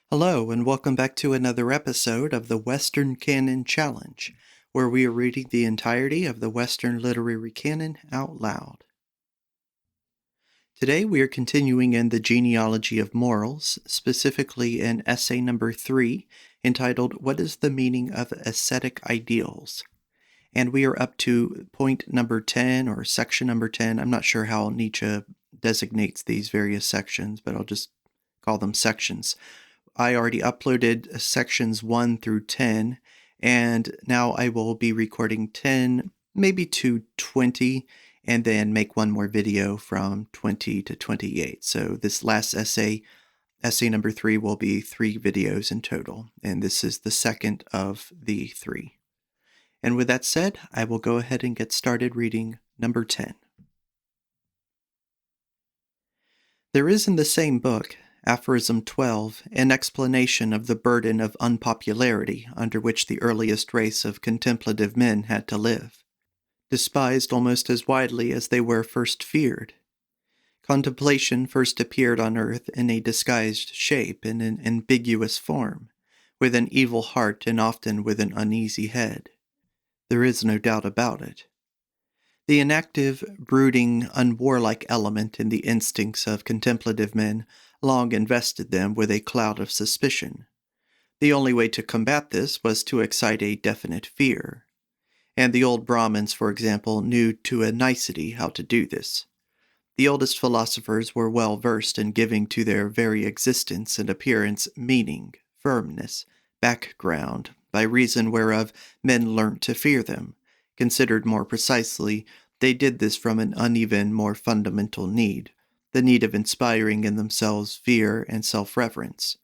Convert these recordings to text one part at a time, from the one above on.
Hello, and welcome back to another episode of the Western Canon Challenge, where we are reading the entirety of the Western Literary Canon out loud. Today we are continuing in the Genealogy of Morals, specifically in essay number 3, entitled What is the Meaning of Ascetic Ideals? And we are up to point number 10, or section number 10. I'm not sure how Nietzsche designates these various sections, but I'll just call them sections. I already uploaded sections 1 through 10, and now I will be recording 10, maybe to 20, and then make one more video from 20 to 28. So this last essay number 3, will be 3 videos in total, and this is the second of the 3. And with that said, I will go ahead and get started reading number 10. There is in the same book, Aphorism 12, an explanation of the burden of unpopularity under which the earliest race of contemplative men had to live, despised almost as widely as they were first feared. Contemplation first appeared on earth in a disguised shape, in an ambiguous form, with an evil heart and often with an uneasy head. There is no doubt about it. The inactive, brooding, unwarlike element in the instincts of contemplative men long invested them with a cloud of suspicion. The only way to combat this was to excite a definite fear. And the old Brahmins, for example, knew to a nicety how to do this. The oldest philosophers were well versed in giving to their very existence and appearance meaning, firmness, background, by reason whereof men learnt to fear them. Considered more precisely, they did this from an uneven, more fundamental need, the need of inspiring in themselves fear and self-reverence.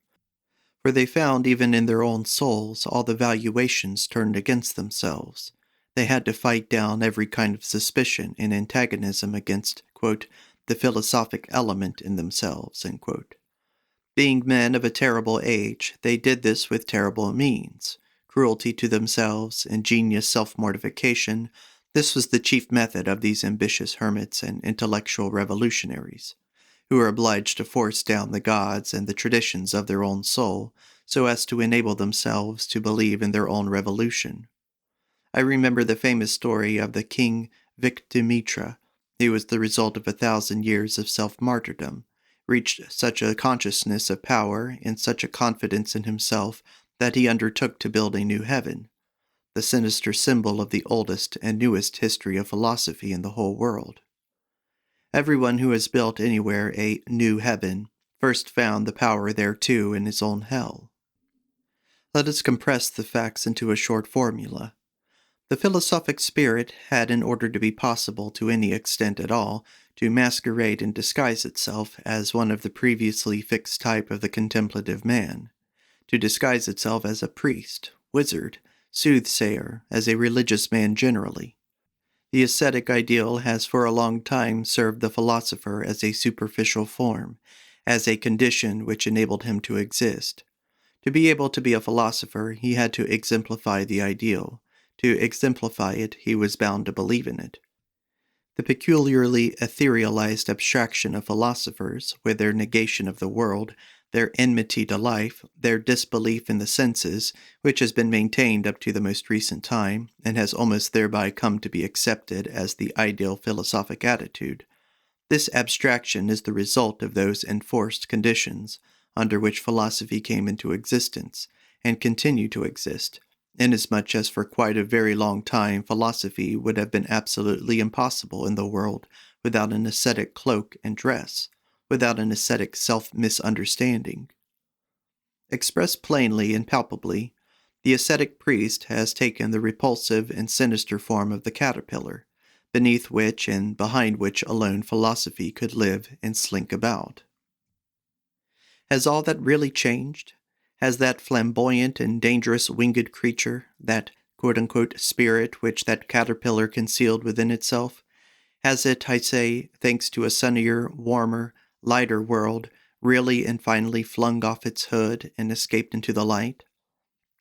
For they found even in their own souls all the valuations turned against themselves. They had to fight down every kind of suspicion and antagonism against, quote, the philosophic element in themselves, end quote. Being men of a terrible age, they did this with terrible means. Cruelty to themselves, ingenious self-mortification, this was the chief method of these ambitious hermits and intellectual revolutionaries, who were obliged to force down the gods and the traditions of their own soul, so as to enable themselves to believe in their own revolution. I remember the famous story of the king Victimitra, who was the result of 1,000 years of self-martyrdom, reached such a consciousness of power and such a confidence in himself that he undertook to build a new heaven, the sinister symbol of the oldest and newest history of philosophy in the whole world. Everyone who has built anywhere a new heaven first found the power thereto in his own hell. Let us compress the facts into a short formula. The philosophic spirit had, in order to be possible to any extent at all, to masquerade and disguise itself as one of the previously fixed type of the contemplative man, to disguise itself as a priest, wizard, soothsayer, as a religious man generally. The ascetic ideal has for a long time served the philosopher as a superficial form, as a condition which enabled him to exist. To be able to be a philosopher, he had to exemplify the ideal. To exemplify it, he was bound to believe in it. The peculiarly etherealized abstraction of philosophers, with their negation of the world, their enmity to life, their disbelief in the senses, which has been maintained up to the most recent time, and has almost thereby come to be accepted as the ideal philosophic attitude. This abstraction is the result of those enforced conditions under which philosophy came into existence, and continue to exist, inasmuch as for quite a very long time philosophy would have been absolutely impossible in the world without an ascetic cloak and dress, without an ascetic self-misunderstanding. Expressed plainly and palpably, the ascetic priest has taken the repulsive and sinister form of the caterpillar, beneath which and behind which alone philosophy could live and slink about. Has all that really changed? Has that flamboyant and dangerous winged creature, that quote-unquote spirit which that caterpillar concealed within itself, has it, I say, thanks to a sunnier, warmer, lighter world, really and finally flung off its hood and escaped into the light?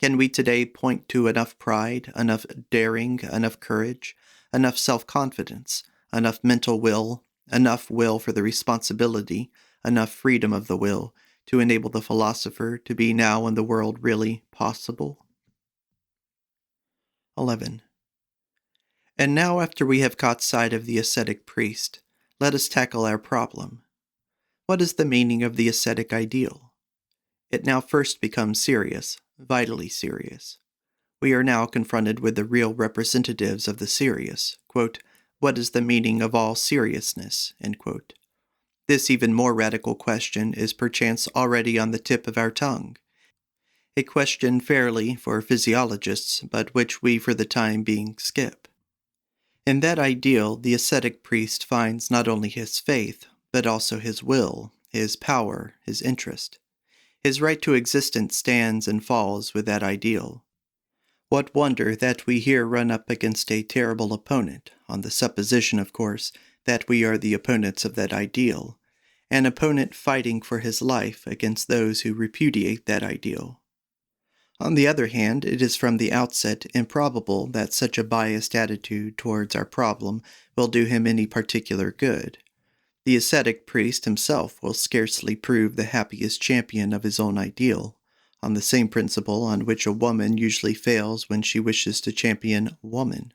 Can we today point to enough pride, enough daring, enough courage, enough self-confidence, enough mental will, enough will for the responsibility, enough freedom of the will, to enable the philosopher to be now in the world really possible? 11. And now, after we have caught sight of the ascetic priest, let us tackle our problem. What is the meaning of the ascetic ideal? It now first becomes serious, vitally serious. We are now confronted with the real representatives of the serious. Quote, what is the meaning of all seriousness? End quote. This even more radical question is perchance already on the tip of our tongue. A question fairly for physiologists, but which we for the time being skip. In that ideal, the ascetic priest finds not only his faith, but also his will, his power, his interest. His right to existence stands and falls with that ideal. What wonder that we here run up against a terrible opponent, on the supposition, of course, that we are the opponents of that ideal, an opponent fighting for his life against those who repudiate that ideal. On the other hand, it is from the outset improbable that such a biased attitude towards our problem will do him any particular good. The ascetic priest himself will scarcely prove the happiest champion of his own ideal, on the same principle on which a woman usually fails when she wishes to champion woman,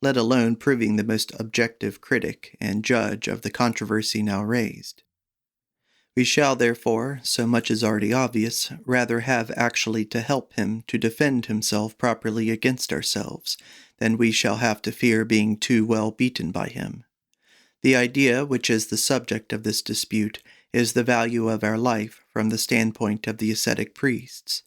let alone proving the most objective critic and judge of the controversy now raised. We shall, therefore, so much is already obvious, rather have actually to help him to defend himself properly against ourselves, than we shall have to fear being too well beaten by him. The idea which is the subject of this dispute is the value of our life from the standpoint of the ascetic priests.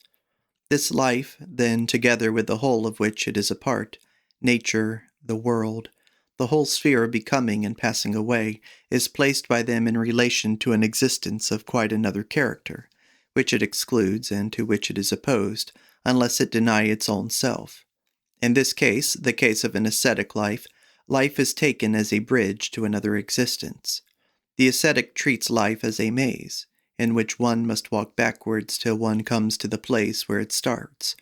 This life, then, together with the whole of which it is a part, nature, the world, the whole sphere of becoming and passing away, is placed by them in relation to an existence of quite another character, which it excludes and to which it is opposed, unless it deny its own self. In this case, the case of an ascetic life, life is taken as a bridge to another existence. The ascetic treats life as a maze, in which one must walk backwards till one comes to the place where it starts.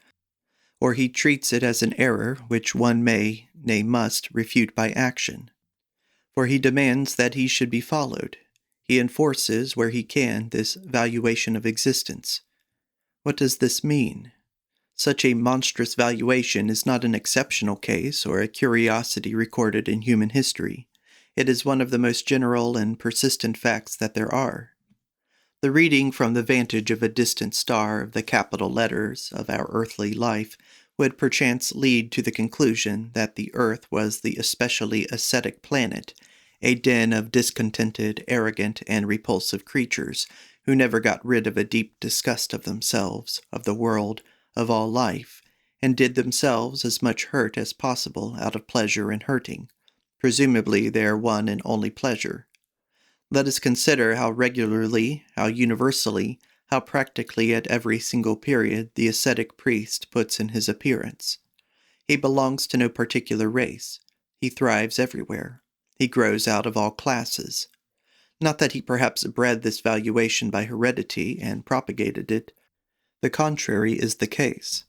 Or he treats it as an error which one may, nay must, refute by action. For he demands that he should be followed. He enforces, where he can, this valuation of existence. What does this mean? Such a monstrous valuation is not an exceptional case or a curiosity recorded in human history. It is one of the most general and persistent facts that there are. The reading from the vantage of a distant star of the capital letters of our earthly life would perchance lead to the conclusion that the earth was the especially ascetic planet, a den of discontented, arrogant, and repulsive creatures who never got rid of a deep disgust of themselves, of the world, of all life, and did themselves as much hurt as possible out of pleasure in hurting, presumably their one and only pleasure. Let us consider how regularly, how universally, how practically at every single period the ascetic priest puts in his appearance. He belongs to no particular race. He thrives everywhere. He grows out of all classes. Not that he perhaps bred this valuation by heredity and propagated it. The contrary is the case.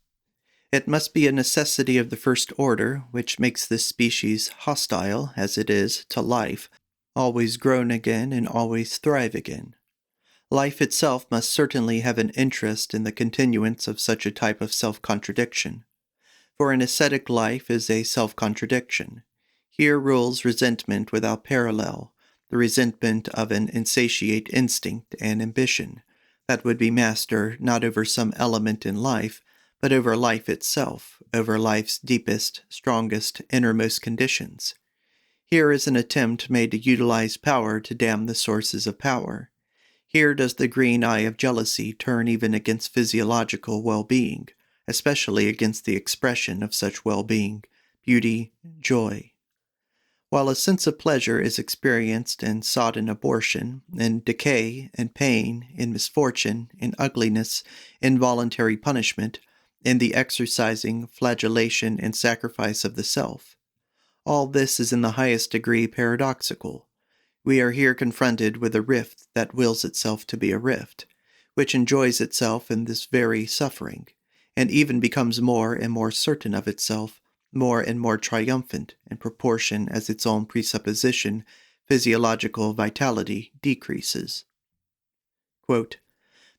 It must be a necessity of the first order which makes this species hostile, as it is, to life, always grown again and always thrive again. Life itself must certainly have an interest in the continuance of such a type of self-contradiction. For an ascetic life is a self-contradiction. Here rules resentment without parallel, the resentment of an insatiate instinct and ambition, that would be master not over some element in life, but over life itself, over life's deepest, strongest, innermost conditions. Here is an attempt made to utilize power to damn the sources of power. Here does the green eye of jealousy turn even against physiological well-being, especially against the expression of such well-being, beauty, joy. While a sense of pleasure is experienced and sought in abortion, in decay, in pain, in misfortune, in ugliness, in voluntary punishment, in the exercising, flagellation, and sacrifice of the self, all this is in the highest degree paradoxical. We are here confronted with a rift that wills itself to be a rift, which enjoys itself in this very suffering, and even becomes more and more certain of itself, more and more triumphant in proportion as its own presupposition, physiological vitality, decreases. Quote,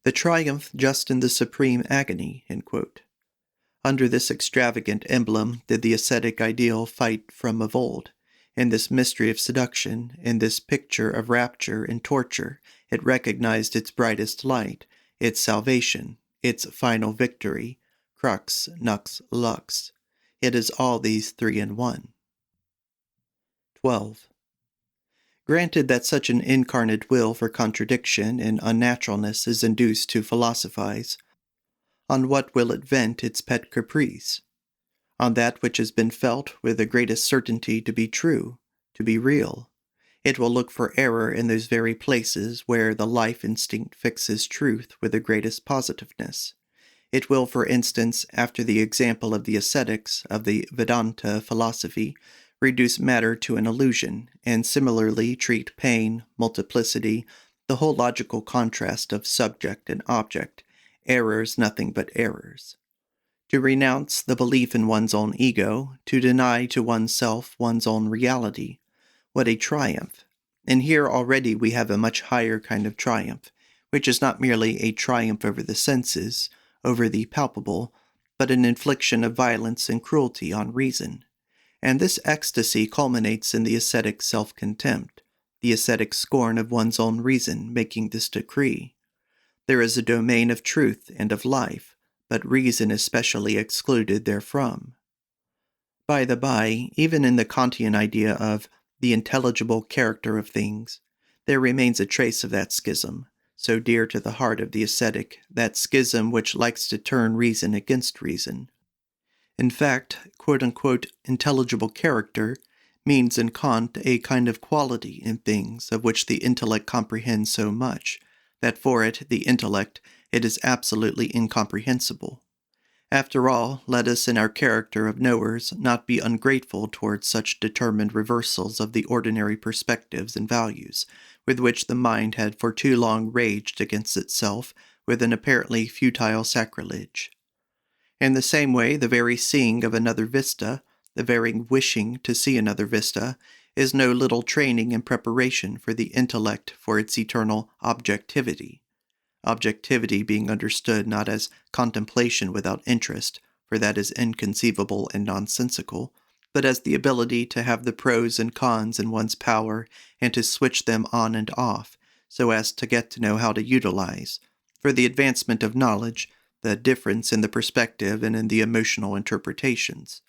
The triumph just in the supreme agony, end quote. Under this extravagant emblem did the ascetic ideal fight from of old. In this mystery of seduction, in this picture of rapture and torture, it recognized its brightest light, its salvation, its final victory, crux, nux, lux. It is all these three in one. 12. Granted that such an incarnate will for contradiction and unnaturalness is induced to philosophize, on what will it vent its pet caprice? On that which has been felt with the greatest certainty to be true, to be real. It will look for error in those very places where the life instinct fixes truth with the greatest positiveness. It will, for instance, after the example of the ascetics of the Vedanta philosophy, reduce matter to an illusion, and similarly treat pain, multiplicity, the whole logical contrast of subject and object, errors nothing but errors. To renounce the belief in one's own ego, to deny to oneself one's own reality. What a triumph! And here already we have a much higher kind of triumph, which is not merely a triumph over the senses, over the palpable, but an infliction of violence and cruelty on reason. And this ecstasy culminates in the ascetic self-contempt, the ascetic scorn of one's own reason making this decree. There is a domain of truth and of life, but reason is specially excluded therefrom. By the by, even in the Kantian idea of the intelligible character of things, there remains a trace of that schism, so dear to the heart of the ascetic, that schism which likes to turn reason against reason. In fact, quote-unquote intelligible character means in Kant a kind of quality in things of which the intellect comprehends so much, that for it, the intellect, it is absolutely incomprehensible. After all, let us in our character of knowers not be ungrateful towards such determined reversals of the ordinary perspectives and values, with which the mind had for too long raged against itself with an apparently futile sacrilege. In the same way, the very seeing of another vista, the very wishing to see another vista, is no little training and preparation for the intellect for its eternal objectivity. Objectivity being understood not as contemplation without interest, for that is inconceivable and nonsensical, but as the ability to have the pros and cons in one's power and to switch them on and off, so as to get to know how to utilize, for the advancement of knowledge, the difference in the perspective and in the emotional interpretations.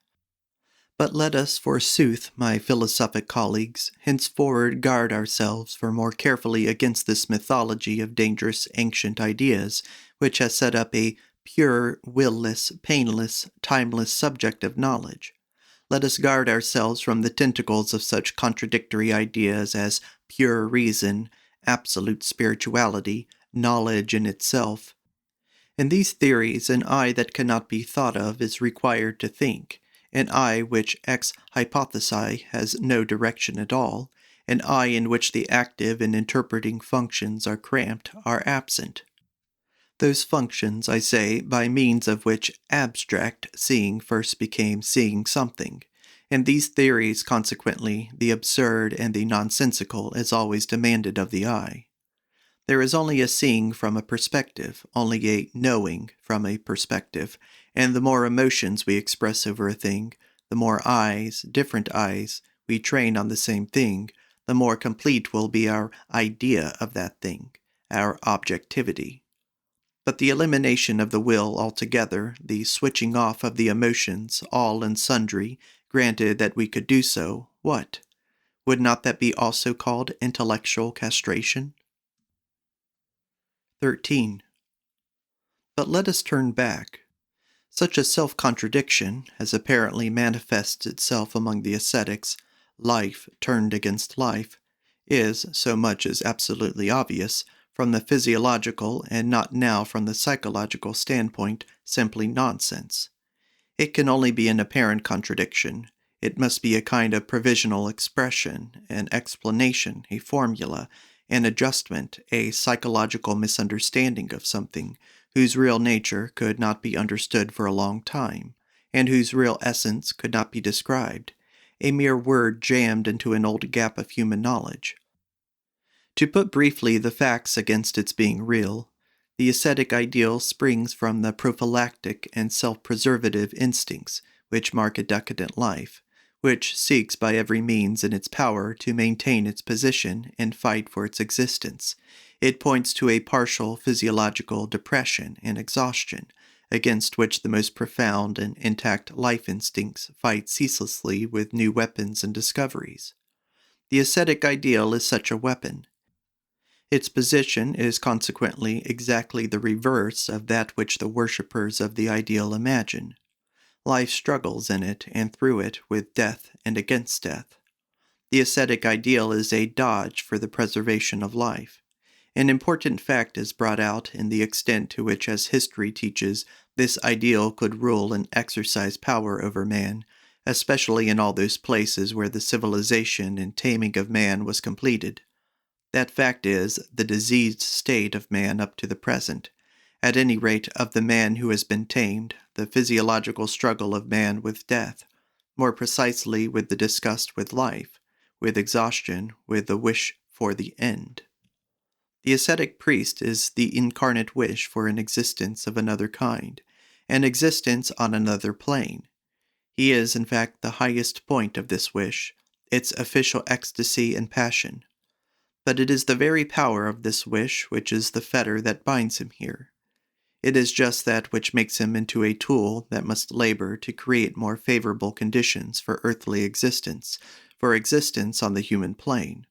But let us, forsooth, my philosophic colleagues, henceforward guard ourselves for more carefully against this mythology of dangerous ancient ideas, which has set up a pure, will-less, painless, timeless subject of knowledge. Let us guard ourselves from the tentacles of such contradictory ideas as pure reason, absolute spirituality, knowledge in itself. In these theories, an I that cannot be thought of is required to think, an I which ex hypothesi has no direction at all, an I in which the active and interpreting functions are cramped, are absent. Those functions, I say, by means of which abstract seeing first became seeing something. In these theories, consequently, the absurd and the nonsensical is always demanded of the eye. There is only a seeing from a perspective, only a knowing from a perspective, and the more emotions we express over a thing, the more eyes, different eyes, we train on the same thing, the more complete will be our idea of that thing, our objectivity. But the elimination of the will altogether, the switching off of the emotions, all and sundry, granted that we could do so, what? Would not that be also called intellectual castration? 13. But let us turn back. Such a self-contradiction, as apparently manifests itself among the ascetics, life turned against life, is, so much as absolutely obvious, from the physiological and not now from the psychological standpoint, simply nonsense. It can only be an apparent contradiction. It must be a kind of provisional expression, an explanation, a formula, an adjustment, a psychological misunderstanding of something, whose real nature could not be understood for a long time, and whose real essence could not be described, a mere word jammed into an old gap of human knowledge. To put briefly the facts against its being real, The ascetic ideal springs from the prophylactic and self-preservative instincts which mark a decadent life, which seeks by every means in its power to maintain its position and fight for its existence. It points to a partial physiological depression and exhaustion, against which the most profound and intact life instincts fight ceaselessly with new weapons and discoveries. The ascetic ideal is such a weapon. Its position is consequently exactly the reverse of that which the worshippers of the ideal imagine. Life struggles in it and through it with death and against death. The ascetic ideal is a dodge for the preservation of life. An important fact is brought out in the extent to which, as history teaches, this ideal could rule and exercise power over man, especially in all those places where the civilization and taming of man was completed. That fact is the diseased state of man up to the present, at any rate of the man who has been tamed, the physiological struggle of man with death, more precisely with the disgust with life, with exhaustion, with the wish for the end. The ascetic priest is the incarnate wish for an existence of another kind, an existence on another plane. He is, in fact, the highest point of this wish, its official ecstasy and passion. But it is the very power of this wish which is the fetter that binds him here. It is just that which makes him into a tool that must labor to create more favorable conditions for earthly existence, for existence on the human plane.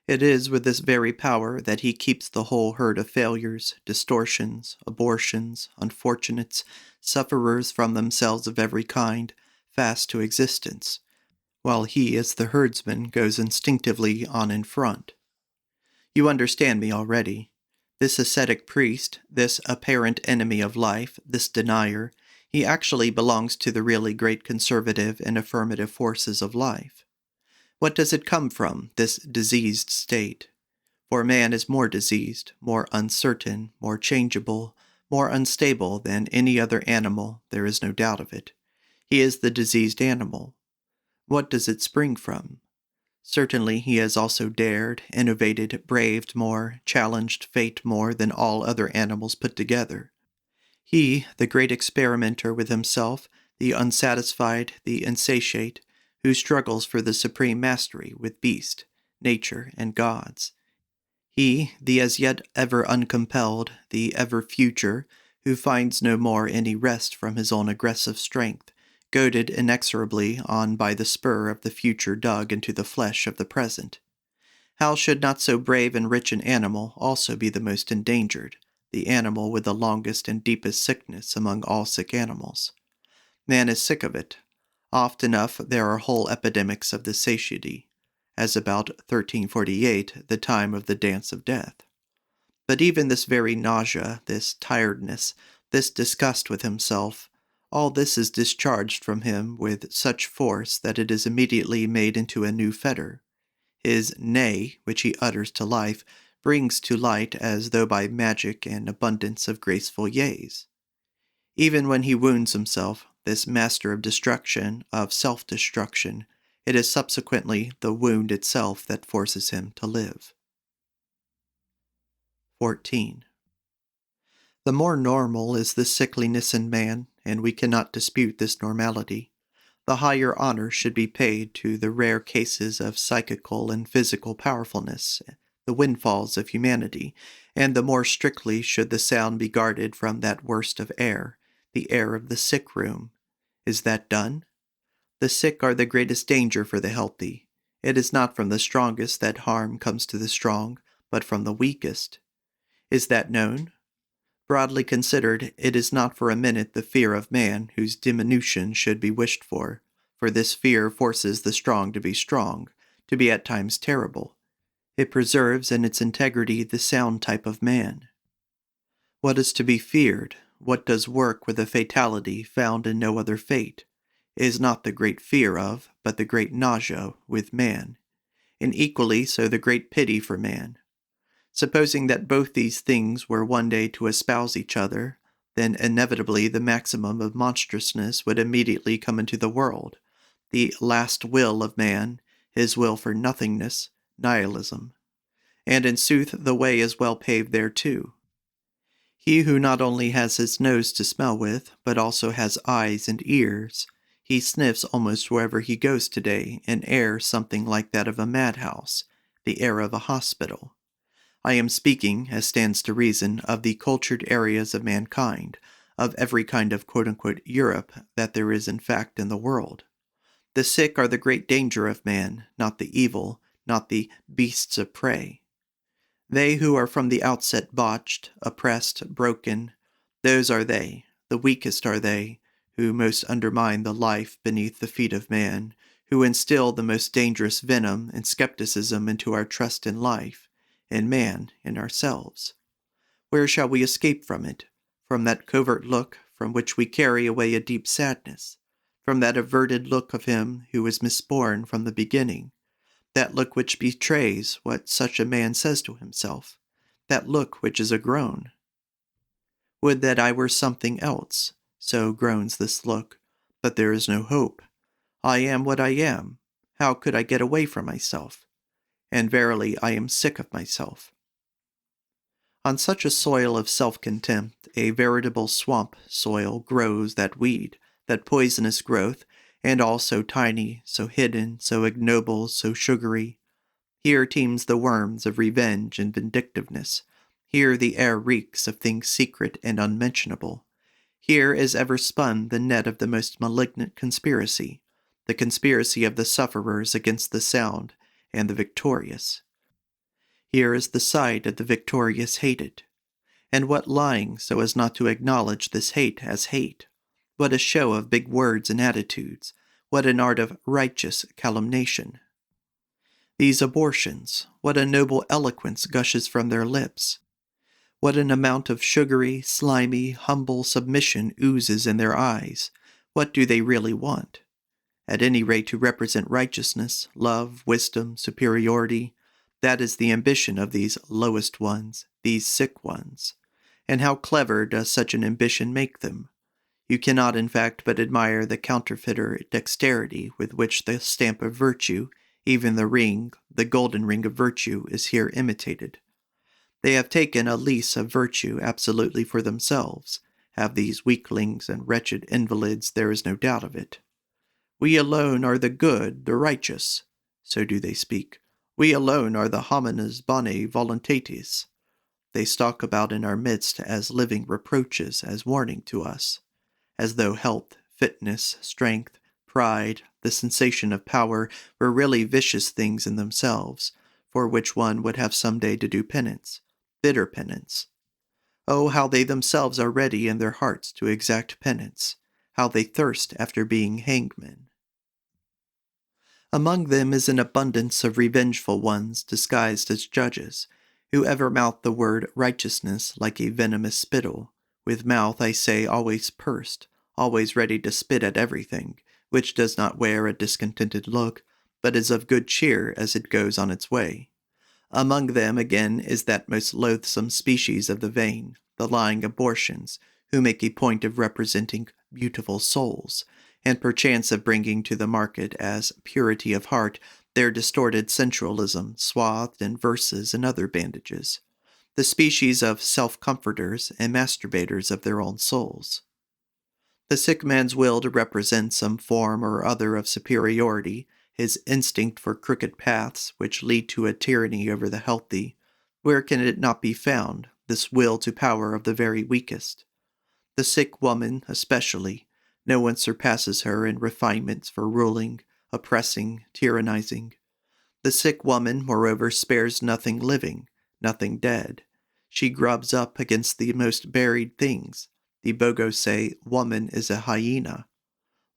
It is with this very power that he keeps the whole herd of failures, distortions, abortions, unfortunates, sufferers from themselves of every kind, fast to existence, while he as the herdsman goes instinctively on in front. You understand me already. This ascetic priest, this apparent enemy of life, this denier, he actually belongs to the really great conservative and affirmative forces of life. What does it come from, this diseased state? For man is more diseased, more uncertain, more changeable, more unstable than any other animal, there is no doubt of it. He is the diseased animal. What does it spring from? Certainly he has also dared, innovated, braved more, challenged fate more than all other animals put together. He, the great experimenter with himself, the unsatisfied, the insatiate, who struggles for the supreme mastery with beast, nature, and gods. He, the as yet ever uncompelled, the ever future, who finds no more any rest from his own aggressive strength, goaded inexorably on by the spur of the future dug into the flesh of the present. How should not so brave and rich an animal also be the most endangered, the animal with the longest and deepest sickness among all sick animals? Man is sick of it. Oft enough there are whole epidemics of the satiety, as about 1348, the time of the Dance of Death. But even this very nausea, this tiredness, this disgust with himself, all this is discharged from him with such force that it is immediately made into a new fetter. His nay, which he utters to life, brings to light as though by magic an abundance of graceful yeas. Even when he wounds himself, this master of destruction, of self-destruction, it is subsequently the wound itself that forces him to live. 14. The more normal is the sickliness in man, and we cannot dispute this normality, the higher honor should be paid to the rare cases of psychical and physical powerfulness, the windfalls of humanity, and the more strictly should the sound be guarded from that worst of air, the air of the sick room. Is that done? The sick are the greatest danger for the healthy. It is not from the strongest that harm comes to the strong, but from the weakest. Is that known? Broadly considered, it is not for a minute the fear of man whose diminution should be wished for this fear forces the strong, to be at times terrible. It preserves in its integrity the sound type of man. What is to be feared, what does work with a fatality found in no other fate, is not the great fear of, but the great nausea with man, and equally so the great pity for man. Supposing that both these things were one day to espouse each other, then inevitably the maximum of monstrousness would immediately come into the world, the last will of man, his will for nothingness, nihilism. And in sooth the way is well paved thereto. He who not only has his nose to smell with, but also has eyes and ears. He sniffs almost wherever he goes today, an air something like that of a madhouse, the air of a hospital. I am speaking, as stands to reason, of the cultured areas of mankind, of every kind of quote-unquote Europe that there is in fact in the world. The sick are the great danger of man, not the evil, not the beasts of prey. They who are from the outset botched, oppressed, broken, those are they, the weakest are they, who most undermine the life beneath the feet of man, who instill the most dangerous venom and skepticism into our trust in life, in man, in ourselves. Where shall we escape from it? From that covert look from which we carry away a deep sadness, from that averted look of him who was misborn from the beginning, that look which betrays what such a man says to himself, that look which is a groan. Would that I were something else, so groans this look, but there is no hope. I am what I am. How could I get away from myself? And verily I am sick of myself. On such a soil of self-contempt, a veritable swamp soil, grows that weed, that poisonous growth, and all so tiny, so hidden, so ignoble, so sugary. Here teems the worms of revenge and vindictiveness. Here the air reeks of things secret and unmentionable. Here is ever spun the net of the most malignant conspiracy, the conspiracy of the sufferers against the sound and the victorious. Here is the side of the victorious hated. And what lying so as not to acknowledge this hate as hate? What a show of big words and attitudes! What an art of righteous calumniation! These abortions, what a noble eloquence gushes from their lips! What an amount of sugary, slimy, humble submission oozes in their eyes! What do they really want? At any rate to represent righteousness, love, wisdom, superiority. That is the ambition of these lowest ones, these sick ones. And how clever does such an ambition make them? You cannot, in fact, but admire the counterfeiter dexterity with which the stamp of virtue, even the ring, the golden ring of virtue, is here imitated. They have taken a lease of virtue absolutely for themselves, have these weaklings and wretched invalids, there is no doubt of it. We alone are the good, the righteous. So do they speak. We alone are the homines boni voluntatis. They stalk about in our midst as living reproaches, as warning to us, as though health, fitness, strength, pride, the sensation of power were really vicious things in themselves, for which one would have some day to do penance, bitter penance. Oh, how they themselves are ready in their hearts to exact penance, how they thirst after being hangmen. Among them is an abundance of revengeful ones disguised as judges, who ever mouth the word righteousness like a venomous spittle, with mouth, I say, always pursed, always ready to spit at everything, which does not wear a discontented look, but is of good cheer as it goes on its way. Among them, again, is that most loathsome species of the vain, the lying abortions, who make a point of representing beautiful souls, and perchance of bringing to the market as purity of heart their distorted sensualism, swathed in verses and other bandages, the species of self-comforters and masturbators of their own souls. The sick man's will to represent some form or other of superiority, his instinct for crooked paths which lead to a tyranny over the healthy, where can it not be found, this will to power of the very weakest? The sick woman, especially, no one surpasses her in refinements for ruling, oppressing, tyrannizing. The sick woman, moreover, spares nothing living, nothing dead. She grubs up against the most buried things. The Bogos say, woman is a hyena.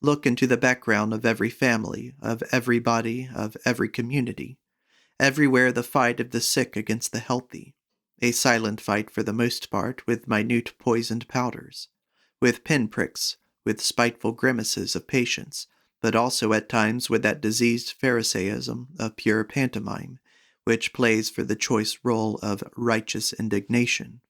Look into the background of every family, of every body, of every community. Everywhere the fight of the sick against the healthy. A silent fight for the most part, with minute poisoned powders, with pinpricks, with spiteful grimaces of patience, but also at times with that diseased Pharisaism of pure pantomime, which plays for the choice role of righteous indignation.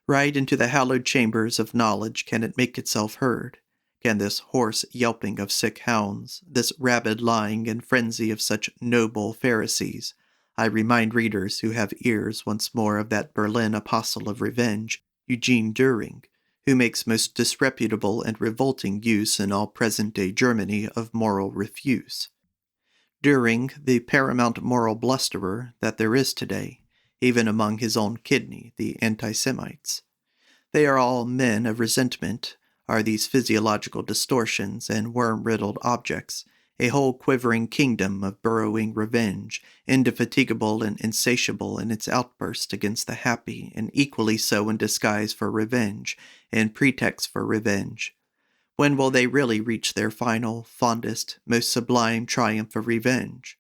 Right into the hallowed chambers of knowledge can it make itself heard, can this hoarse yelping of sick hounds, this rabid lying and frenzy of such noble Pharisees, I remind readers who have ears once more of that Berlin apostle of revenge, Eugene Düring, who makes most disreputable and revolting use in all present-day Germany of moral refuse. Düring, the paramount moral blusterer that there is today, even among his own kidney, the anti-Semites. They are all men of resentment, are these physiological distortions and worm-riddled objects, a whole quivering kingdom of burrowing revenge, indefatigable and insatiable in its outburst against the happy, and equally so in disguise for revenge, and pretext for revenge. When will they really reach their final, fondest, most sublime triumph of revenge?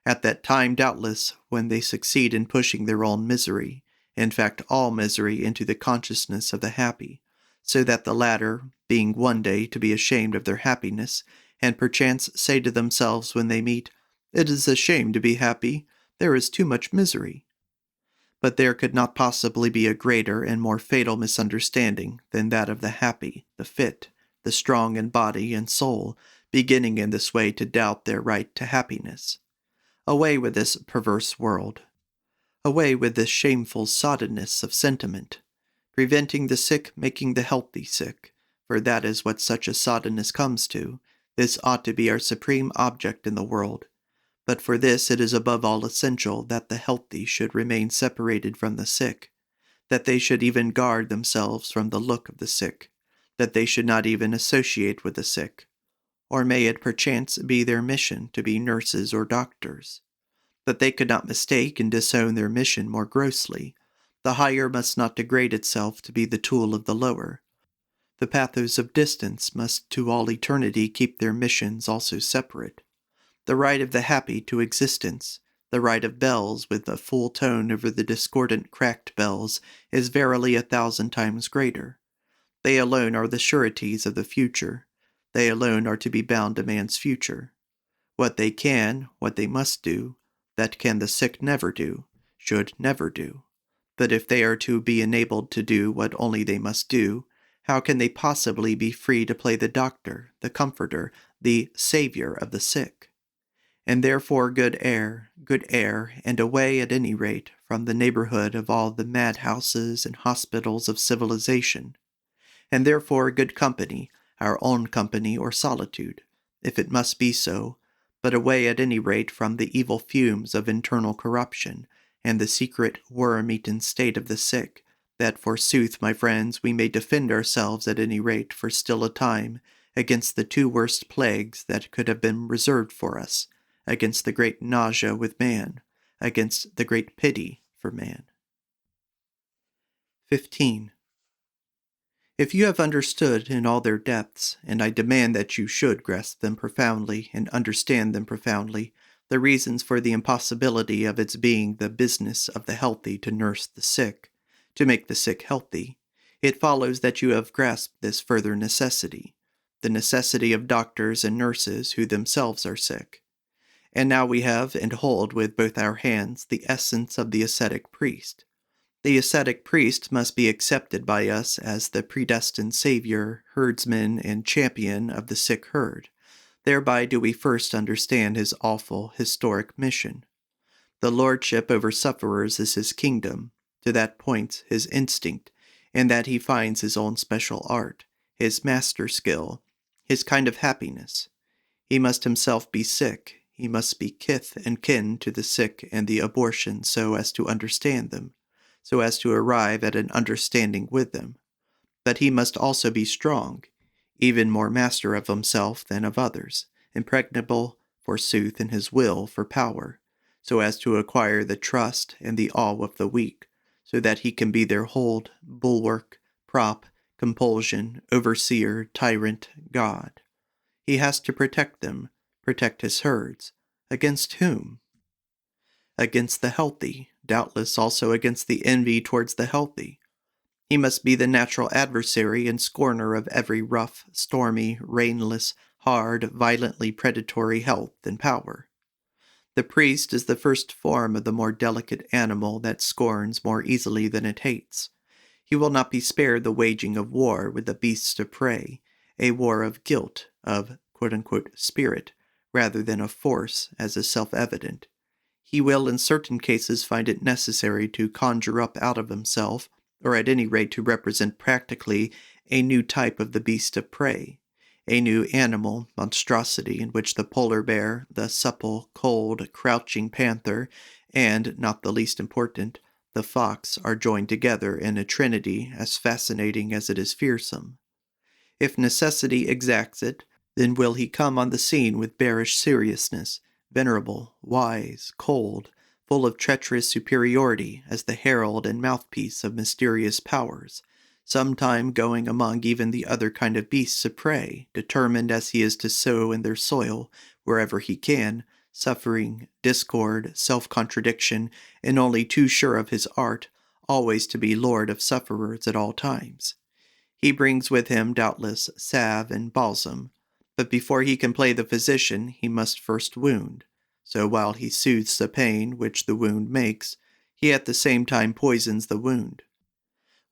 At that time, doubtless, when they succeed in pushing their own misery, in fact all misery, into the consciousness of the happy, so that the latter, being one day to be ashamed of their happiness, and perchance say to themselves when they meet, "It is a shame to be happy, there is too much misery." But there could not possibly be a greater and more fatal misunderstanding than that of the happy, the fit, the strong in body and soul, beginning in this way to doubt their right to happiness. Away with this perverse world. Away with this shameful soddenness of sentiment, preventing the sick making the healthy sick, for that is what such a soddenness comes to. This ought to be our supreme object in the world. But for this it is above all essential that the healthy should remain separated from the sick, that they should even guard themselves from the look of the sick, that they should not even associate with the sick. Or may it perchance be their mission to be nurses or doctors? That they could not mistake and disown their mission more grossly. The higher must not degrade itself to be the tool of the lower. The pathos of distance must to all eternity keep their missions also separate. The right of the happy to existence, the right of bells with a full tone over the discordant cracked bells, is verily 1,000 times greater. They alone are the sureties of the future. They alone are to be bound to man's future. What they can, what they must do, that can the sick never do, should never do. But if they are to be enabled to do what only they must do, how can they possibly be free to play the doctor, the comforter, the saviour of the sick? And therefore good air, and away at any rate from the neighbourhood of all the madhouses and hospitals of civilization. And therefore good company, our own company or solitude, if it must be so, but away at any rate from the evil fumes of internal corruption, and the secret worm-eaten state of the sick, that forsooth, my friends, we may defend ourselves at any rate for still a time against the two worst plagues that could have been reserved for us, against the great nausea with man, against the great pity for man. 15. If you have understood in all their depths, and I demand that you should grasp them profoundly and understand them profoundly, the reasons for the impossibility of its being the business of the healthy to nurse the sick, to make the sick healthy, it follows that you have grasped this further necessity, the necessity of doctors and nurses who themselves are sick. And now we have and hold with both our hands the essence of the ascetic priest. The ascetic priest must be accepted by us as the predestined savior, herdsman, and champion of the sick herd. Thereby do we first understand his awful, historic mission. The lordship over sufferers is his kingdom, to that point his instinct, in that he finds his own special art, his master skill, his kind of happiness. He must himself be sick, he must be kith and kin to the sick and the abortion so as to understand them, so as to arrive at an understanding with them. But he must also be strong, even more master of himself than of others, impregnable, forsooth, in his will for power, so as to acquire the trust and the awe of the weak, so that he can be their hold, bulwark, prop, compulsion, overseer, tyrant, God. He has to protect them, protect his herds. Against whom? Against the healthy, doubtless also against the envy towards the healthy. He must be the natural adversary and scorner of every rough, stormy, rainless, hard, violently predatory health and power. The priest is the first form of the more delicate animal that scorns more easily than it hates. He will not be spared the waging of war with the beasts of prey, a war of guilt, of quote-unquote spirit, rather than of force, as is self-evident. He will in certain cases find it necessary to conjure up out of himself, or at any rate to represent practically, a new type of the beast of prey, a new animal monstrosity in which the polar bear, the supple, cold, crouching panther, and, not the least important, the fox are joined together in a trinity as fascinating as it is fearsome. If necessity exacts it, then will he come on the scene with bearish seriousness, venerable, wise, cold, full of treacherous superiority as the herald and mouthpiece of mysterious powers, sometime going among even the other kind of beasts of prey, determined as he is to sow in their soil, wherever he can, suffering, discord, self-contradiction, and only too sure of his art, always to be lord of sufferers at all times. He brings with him, doubtless, salve and balsam, but before he can play the physician, he must first wound. So while he soothes the pain which the wound makes, he at the same time poisons the wound.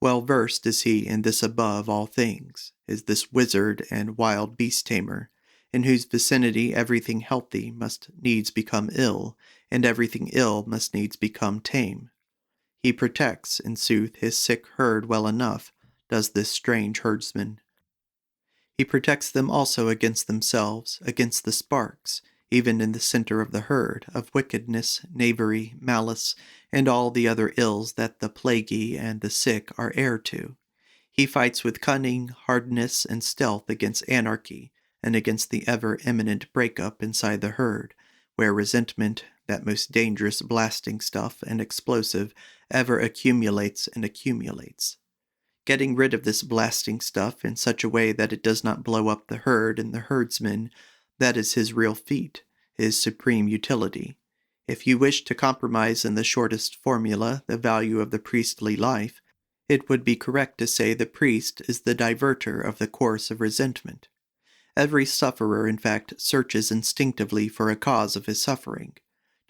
Well versed is he in this above all things, is this wizard and wild beast tamer, in whose vicinity everything healthy must needs become ill, and everything ill must needs become tame. He protects, in sooth, his sick herd well enough, does this strange herdsman. He protects them also against themselves, against the sparks, even in the center of the herd, of wickedness, knavery, malice, and all the other ills that the plaguy and the sick are heir to. He fights with cunning, hardness, and stealth against anarchy, and against the ever-imminent break-up inside the herd, where resentment, that most dangerous blasting stuff and explosive, ever accumulates and accumulates. Getting rid of this blasting stuff in such a way that it does not blow up the herd and the herdsman, that is his real feat, his supreme utility. If you wish to compromise in the shortest formula the value of the priestly life, it would be correct to say the priest is the diverter of the course of resentment. Every sufferer, in fact, searches instinctively for a cause of his suffering.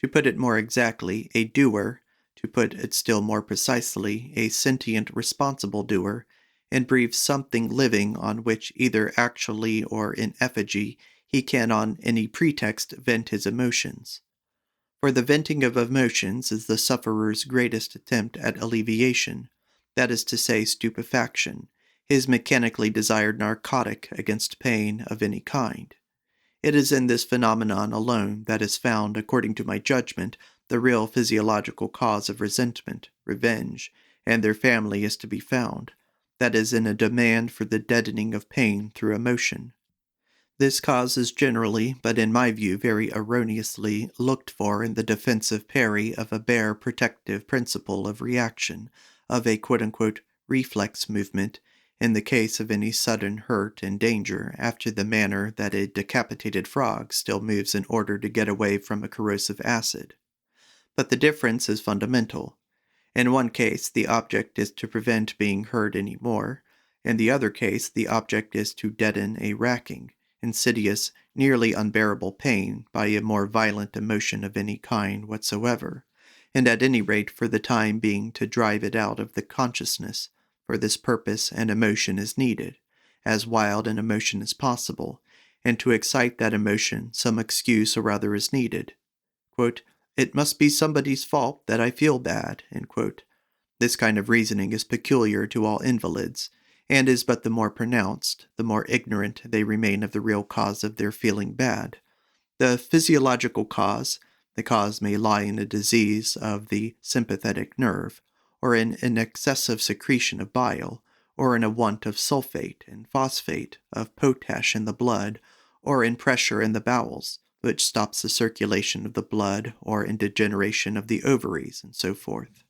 To put it more exactly, a doer, to put it still more precisely, a sentient, responsible doer, and breathes something living on which either actually or in effigy he can on any pretext vent his emotions. For the venting of emotions is the sufferer's greatest attempt at alleviation, that is to say stupefaction, his mechanically desired narcotic against pain of any kind. It is in this phenomenon alone that is found, according to my judgment, the real physiological cause of resentment, revenge, and their family is to be found, that is in a demand for the deadening of pain through emotion. This cause is generally, but in my view very erroneously, looked for in the defensive parry of a bare protective principle of reaction, of a quote-unquote reflex movement, in the case of any sudden hurt and danger, after the manner that a decapitated frog still moves in order to get away from a corrosive acid. But the difference is fundamental. In one case, the object is to prevent being hurt any more. In the other case, the object is to deaden a racking, insidious, nearly unbearable pain by a more violent emotion of any kind whatsoever, and at any rate for the time being to drive it out of the consciousness. For this purpose an emotion is needed, as wild an emotion as possible, and to excite that emotion some excuse or other is needed. Quote, "It must be somebody's fault that I feel bad." End quote. This kind of reasoning is peculiar to all invalids, and is but the more pronounced, the more ignorant they remain of the real cause of their feeling bad. The physiological cause, the cause may lie in a disease of the sympathetic nerve, or in an excessive secretion of bile, or in a want of sulfate and phosphate, of potash in the blood, or in pressure in the bowels, which stops the circulation of the blood, or in degeneration of the ovaries, and so forth.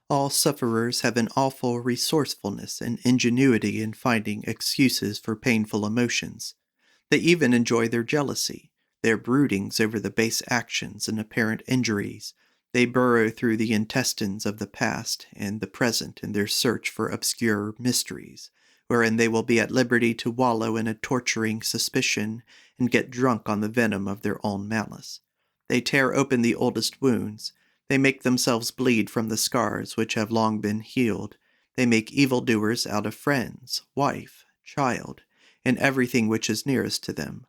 All sufferers have an awful resourcefulness and ingenuity in finding excuses for painful emotions. They even enjoy their jealousy, their broodings over the base actions and apparent injuries. They burrow through the intestines of the past and the present in their search for obscure mysteries, wherein they will be at liberty to wallow in a torturing suspicion and get drunk on the venom of their own malice. They tear open the oldest wounds. They make themselves bleed from the scars which have long been healed. They make evildoers out of friends, wife, child, and everything which is nearest to them.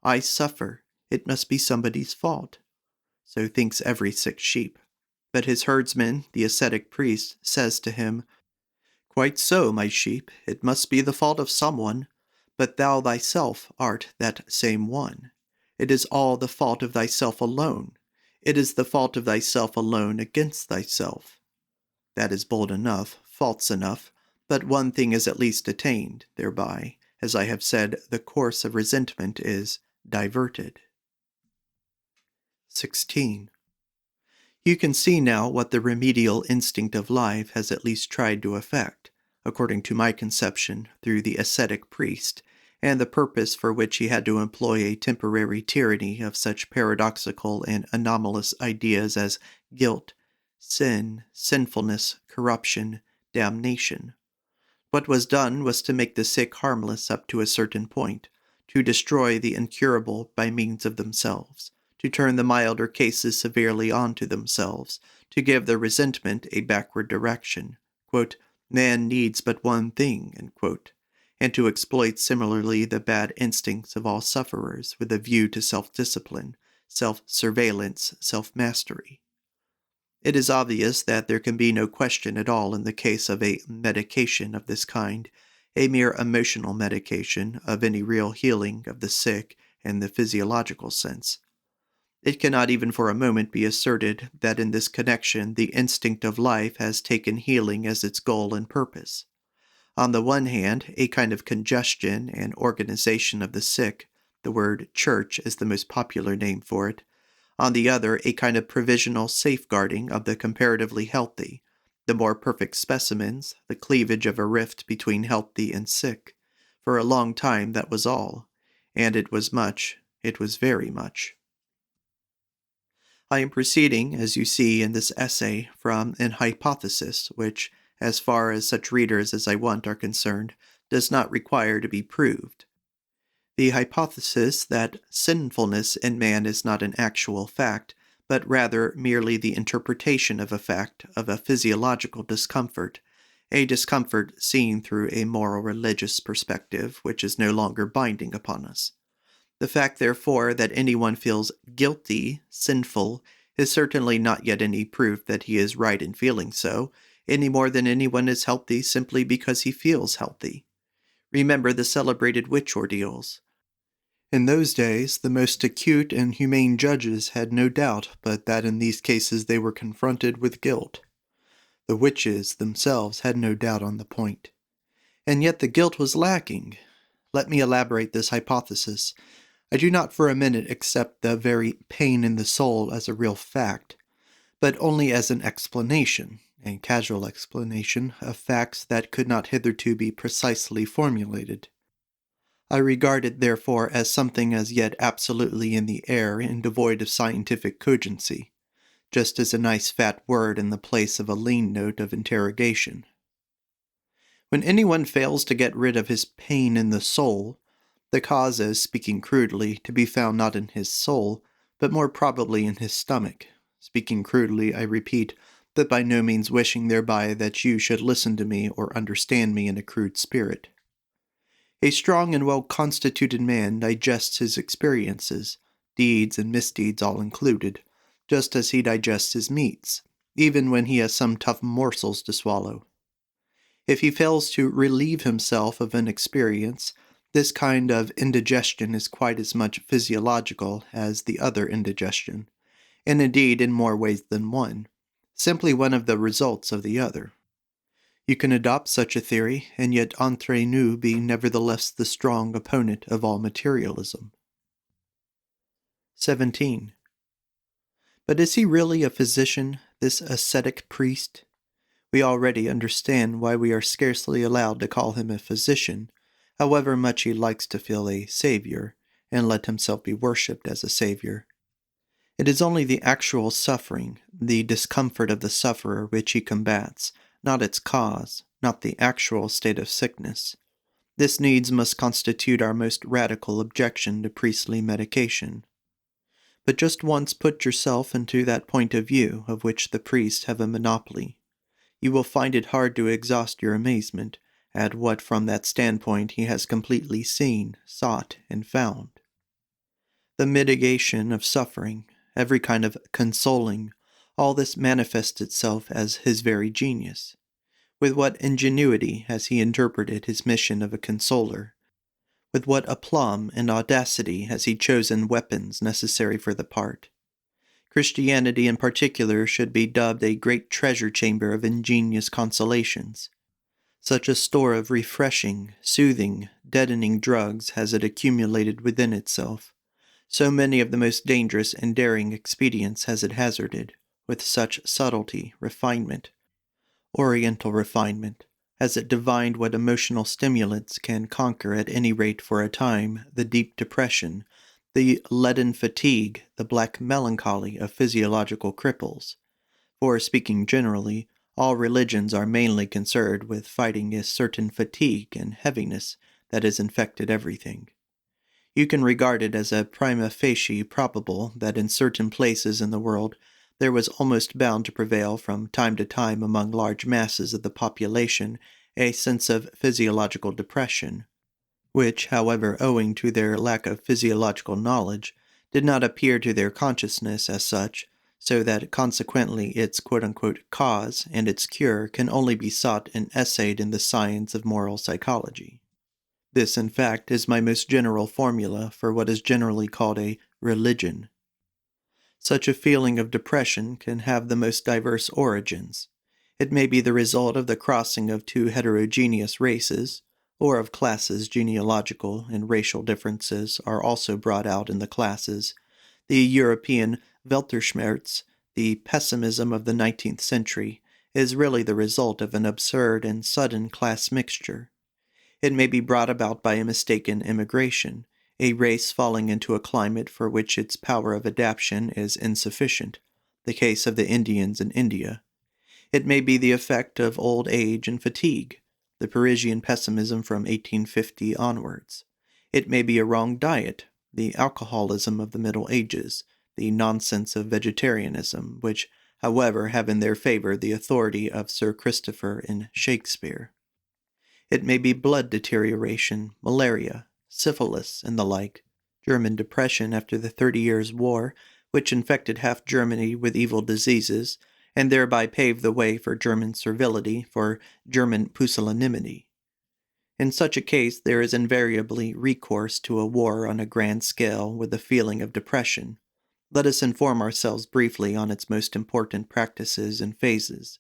I suffer. It must be somebody's fault. So thinks every sick sheep. But his herdsman, the ascetic priest, says to him, "Quite so, my sheep, it must be the fault of someone, but thou thyself art that same one. It is all the fault of thyself alone. It is the fault of thyself alone against thyself." That is bold enough, false enough, but one thing is at least attained thereby. As I have said, the course of resentment is diverted. 16. You can see now what the remedial instinct of life has at least tried to effect, according to my conception, through the ascetic priest, and the purpose for which he had to employ a temporary tyranny of such paradoxical and anomalous ideas as guilt, sin, sinfulness, corruption, damnation. What was done was to make the sick harmless up to a certain point, to destroy the incurable by means of themselves, to turn the milder cases severely onto themselves, to give their resentment a backward direction. Quote, "Man needs but one thing," and to exploit similarly the bad instincts of all sufferers with a view to self-discipline, self-surveillance, self-mastery. It is obvious that there can be no question at all in the case of a medication of this kind, a mere emotional medication, of any real healing of the sick in the physiological sense. It cannot even for a moment be asserted that in this connection the instinct of life has taken healing as its goal and purpose. On the one hand, a kind of congestion and organization of the sick, the word church is the most popular name for it. On the other, a kind of provisional safeguarding of the comparatively healthy, the more perfect specimens, the cleavage of a rift between healthy and sick. For a long time that was all, and it was much, it was very much. I am proceeding, as you see in this essay, from an hypothesis which, as far as such readers as I want are concerned, does not require to be proved. The hypothesis that sinfulness in man is not an actual fact, but rather merely the interpretation of a fact of a physiological discomfort, a discomfort seen through a moral religious perspective which is no longer binding upon us. The fact, therefore, that anyone feels guilty, sinful, is certainly not yet any proof that he is right in feeling so, any more than anyone is healthy simply because he feels healthy. Remember the celebrated witch ordeals. In those days, the most acute and humane judges had no doubt but that in these cases they were confronted with guilt. The witches themselves had no doubt on the point. And yet the guilt was lacking. Let me elaborate this hypothesis. I do not for a minute accept the very pain in the soul as a real fact, but only as an explanation, a casual explanation, of facts that could not hitherto be precisely formulated. I regard it therefore as something as yet absolutely in the air and devoid of scientific cogency, just as a nice fat word in the place of a lean note of interrogation. When anyone fails to get rid of his pain in the soul, the cause is, speaking crudely, to be found not in his soul, but more probably in his stomach. Speaking crudely, I repeat, but by no means wishing thereby that you should listen to me or understand me in a crude spirit. A strong and well-constituted man digests his experiences, deeds and misdeeds all included, just as he digests his meats, even when he has some tough morsels to swallow. If he fails to relieve himself of an experience, this kind of indigestion is quite as much physiological as the other indigestion, and indeed in more ways than one, simply one of the results of the other. You can adopt such a theory, and yet entre nous be nevertheless the strong opponent of all materialism. 17. But is he really a physician, this ascetic priest? We already understand why we are scarcely allowed to call him a physician, however much he likes to feel a savior, and let himself be worshipped as a savior. It is only the actual suffering, the discomfort of the sufferer which he combats, not its cause, not the actual state of sickness. This needs must constitute our most radical objection to priestly medication. But just once put yourself into that point of view of which the priests have a monopoly. You will find it hard to exhaust your amazement at what from that standpoint he has completely seen, sought, and found. The mitigation of suffering, every kind of consoling, all this manifests itself as his very genius. With what ingenuity has he interpreted his mission of a consoler? With what aplomb and audacity has he chosen weapons necessary for the part? Christianity in particular should be dubbed a great treasure chamber of ingenious consolations. Such a store of refreshing, soothing, deadening drugs has it accumulated within itself. So many of the most dangerous and daring expedients has it hazarded, with such subtlety, refinement, oriental refinement, has it divined what emotional stimulants can conquer at any rate for a time the deep depression, the leaden fatigue, the black melancholy of physiological cripples. For, speaking generally, all religions are mainly concerned with fighting a certain fatigue and heaviness that has infected everything. You can regard it as a prima facie probable that in certain places in the world there was almost bound to prevail from time to time among large masses of the population a sense of physiological depression, which, however, owing to their lack of physiological knowledge, did not appear to their consciousness as such, so that consequently its quote-unquote cause and its cure can only be sought and essayed in the science of moral psychology. This, in fact, is my most general formula for what is generally called a religion. Such a feeling of depression can have the most diverse origins. It may be the result of the crossing of two heterogeneous races, or of classes. Genealogical and racial differences are also brought out in the classes. The European Weltschmerz, the pessimism of the 19th century, is really the result of an absurd and sudden class mixture. It may be brought about by a mistaken immigration, a race falling into a climate for which its power of adaptation is insufficient, the case of the Indians in India. It may be the effect of old age and fatigue, the Parisian pessimism from 1850 onwards. It may be a wrong diet, the alcoholism of the Middle Ages, the nonsense of vegetarianism, which, however, have in their favor the authority of Sir Christopher in Shakespeare. It may be blood deterioration, malaria, syphilis, and the like, German depression after the 30 Years' War, which infected half Germany with evil diseases, and thereby paved the way for German servility, for German pusillanimity. In such a case there is invariably recourse to a war on a grand scale with the feeling of depression. Let us inform ourselves briefly on its most important practices and phases.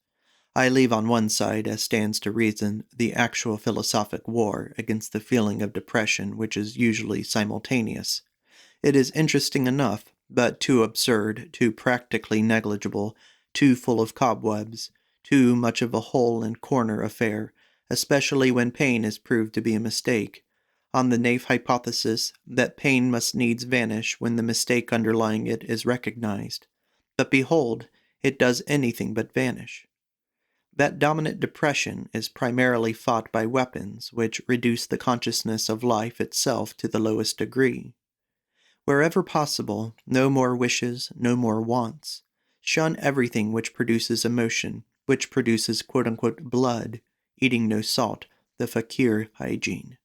I leave on one side, as stands to reason, the actual philosophic war against the feeling of depression which is usually simultaneous. It is interesting enough, but too absurd, too practically negligible, too full of cobwebs, too much of a hole and corner affair, especially when pain is proved to be a mistake, on the naif hypothesis that pain must needs vanish when the mistake underlying it is recognized. But behold, it does anything but vanish. That dominant depression is primarily fought by weapons which reduce the consciousness of life itself to the lowest degree. Wherever possible, no more wishes, no more wants. Shun everything which produces emotion, which produces quote-unquote blood, eating no salt, the fakir hygiene.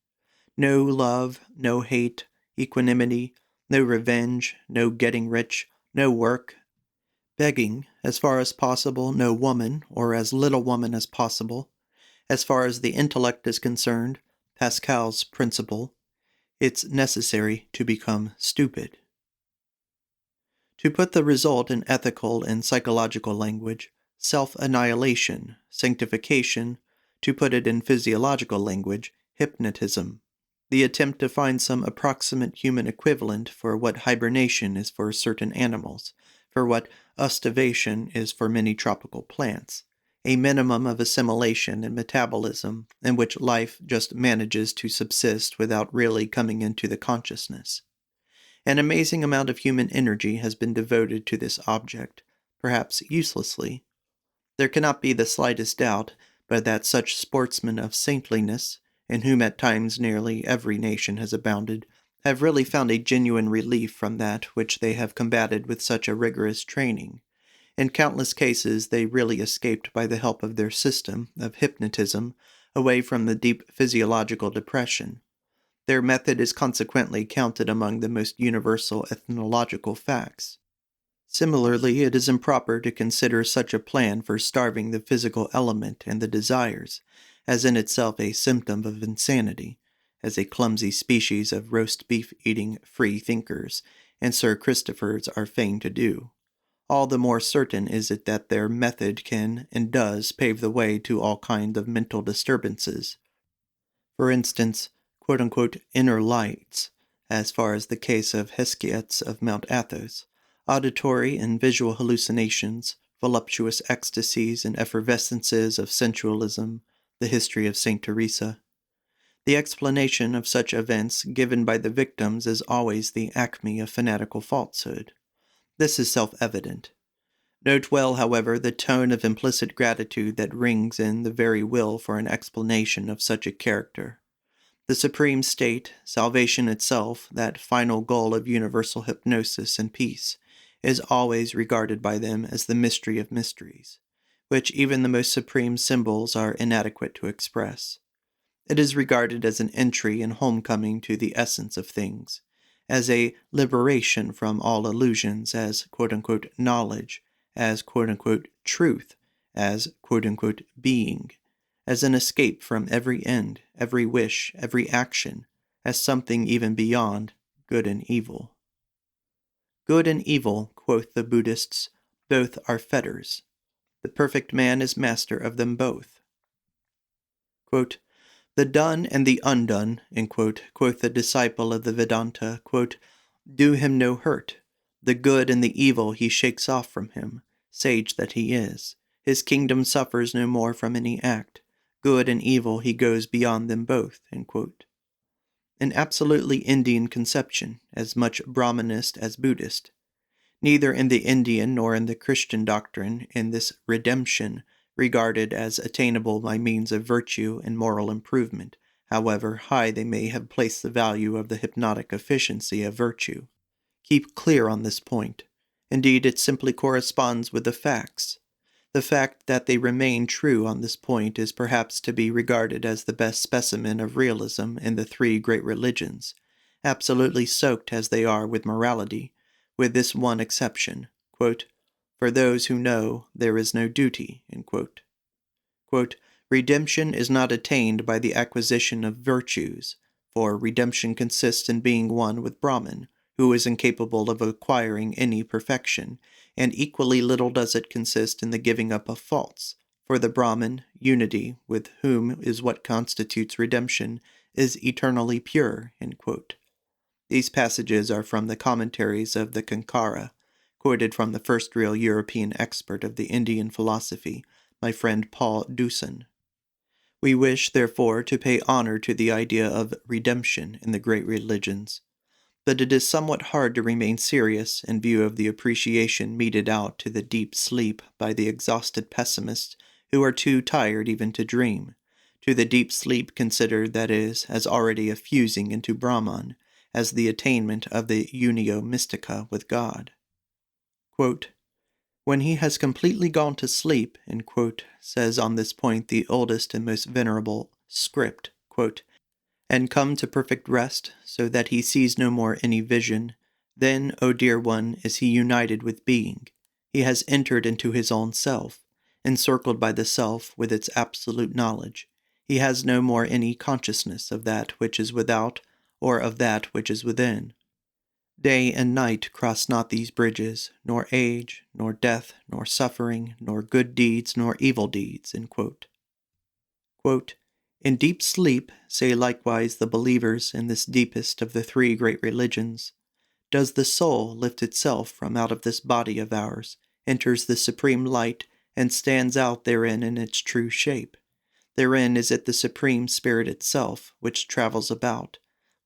No love, no hate, equanimity, no revenge, no getting rich, no work, begging, as far as possible, no woman, or as little woman as possible. As far as the intellect is concerned, Pascal's principle, it's necessary to become stupid. To put the result in ethical and psychological language, self-annihilation, sanctification; to put it in physiological language, hypnotism. The attempt to find some approximate human equivalent for what hibernation is for certain animals, for what ostivation is for many tropical plants, a minimum of assimilation and metabolism in which life just manages to subsist without really coming into the consciousness. An amazing amount of human energy has been devoted to this object, perhaps uselessly. There cannot be the slightest doubt but that such sportsmen of saintliness, in whom at times nearly every nation has abounded, have really found a genuine relief from that which they have combated with such a rigorous training. In countless cases they really escaped by the help of their system of hypnotism away from the deep physiological depression. Their method is consequently counted among the most universal ethnological facts. Similarly, it is improper to consider such a plan for starving the physical element and the desires as in itself a symptom of insanity, as a clumsy species of roast beef eating free thinkers and Sir Christophers are fain to do. All the more certain is it that their method can and does pave the way to all kinds of mental disturbances. For instance, inner lights, as far as the case of Hesciats of Mount Athos, auditory and visual hallucinations, voluptuous ecstasies and effervescences of sensualism, the history of Saint Teresa. The explanation of such events given by the victims is always the acme of fanatical falsehood. This is self-evident. Note well, however, the tone of implicit gratitude that rings in the very will for an explanation of such a character. The supreme state, salvation itself, that final goal of universal hypnosis and peace, is always regarded by them as the mystery of mysteries, which even the most supreme symbols are inadequate to express. It is regarded as an entry and homecoming to the essence of things, as a liberation from all illusions, as knowledge, as truth, as being, as an escape from every end, every wish, every action, as something even beyond good and evil. Good and evil, quoth the Buddhists, both are fetters. The perfect man is master of them both. Quote, the done and the undone, quoth the disciple of the Vedanta, do him no hurt. The good and the evil he shakes off from him, sage that he is. His kingdom suffers no more from any act. Good and evil he goes beyond them both. An absolutely Indian conception, as much Brahmanist as Buddhist. Neither in the Indian nor in the Christian doctrine is this redemption regarded as attainable by means of virtue and moral improvement, however high they may have placed the value of the hypnotic efficiency of virtue. Keep clear on this point. Indeed, it simply corresponds with the facts. The fact that they remain true on this point is perhaps to be regarded as the best specimen of realism in the three great religions, absolutely soaked as they are with morality, with this one exception, for those who know there is no duty, redemption is not attained by the acquisition of virtues, for redemption consists in being one with Brahman, who is incapable of acquiring any perfection, and equally little does it consist in the giving up of faults, for the Brahman, unity with whom is what constitutes redemption, is eternally pure. These passages are from the commentaries of the Kankara, quoted from the first real European expert of the Indian philosophy, my friend Paul Deussen. We wish, therefore, to pay honor to the idea of redemption in the great religions, but it is somewhat hard to remain serious in view of the appreciation meted out to the deep sleep by the exhausted pessimists who are too tired even to dream, to the deep sleep considered, that is, as already a fusing into Brahman, as the attainment of the unio mystica with God. Quote, when he has completely gone to sleep, says on this point the oldest and most venerable script, and come to perfect rest, so that he sees no more any vision, then, O dear one, is he united with being. He has entered into his own self, encircled by the self with its absolute knowledge. He has no more any consciousness of that which is without, or of that which is within. Day and night cross not these bridges, nor age, nor death, nor suffering, nor good deeds, nor evil deeds. In deep sleep, say likewise the believers in this deepest of the three great religions, does the soul lift itself from out of this body of ours, enters the supreme light, and stands out therein in its true shape. Therein is it the supreme spirit itself, which travels about,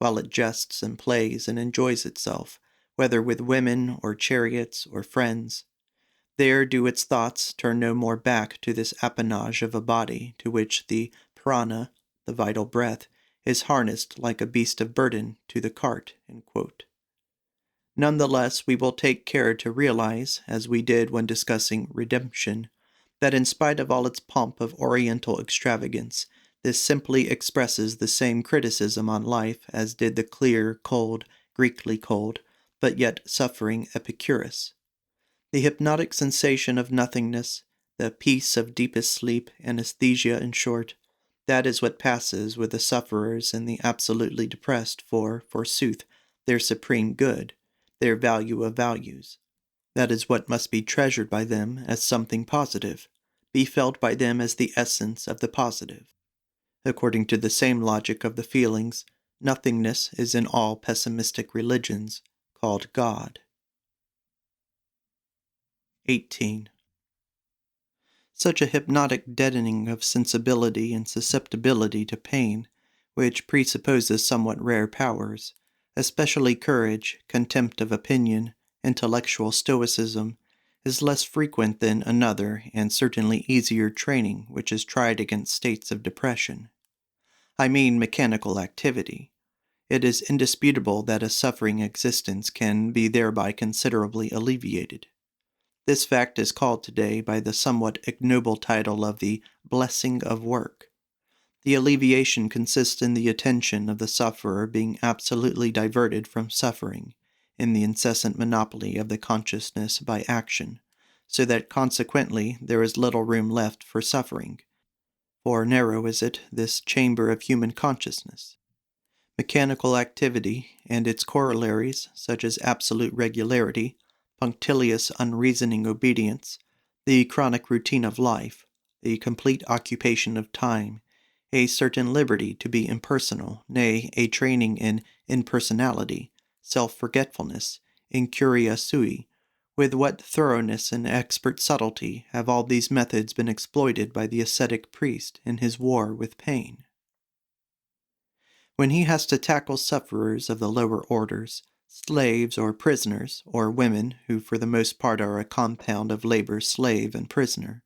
while it jests and plays and enjoys itself, whether with women or chariots or friends. There do its thoughts turn no more back to this appanage of a body to which the prana, the vital breath, is harnessed like a beast of burden to the cart. None the less, we will take care to realize, as we did when discussing redemption, that in spite of all its pomp of oriental extravagance, this simply expresses the same criticism on life as did the clear, cold, Greekly cold, but yet suffering Epicurus. The hypnotic sensation of nothingness, the peace of deepest sleep, anesthesia in short, that is what passes with the sufferers and the absolutely depressed for, forsooth, their supreme good, their value of values. That is what must be treasured by them as something positive, be felt by them as the essence of the positive. According to the same logic of the feelings, nothingness is in all pessimistic religions called God. 18. Such a hypnotic deadening of sensibility and susceptibility to pain, which presupposes somewhat rare powers, especially courage, contempt of opinion, intellectual stoicism, is less frequent than another and certainly easier training which is tried against states of depression. I mean mechanical activity. It is indisputable that a suffering existence can be thereby considerably alleviated. This fact is called today by the somewhat ignoble title of the blessing of work. The alleviation consists in the attention of the sufferer being absolutely diverted from suffering, in the incessant monopoly of the consciousness by action, so that consequently there is little room left for suffering. For narrow is it, this chamber of human consciousness. Mechanical activity and its corollaries, such as absolute regularity, punctilious unreasoning obedience, the chronic routine of life, the complete occupation of time, a certain liberty to be impersonal, nay, a training in impersonality, self-forgetfulness, incuria sui, with what thoroughness and expert subtlety have all these methods been exploited by the ascetic priest in his war with pain. When he has to tackle sufferers of the lower orders, slaves or prisoners, or women who for the most part are a compound of labor, slave, and prisoner,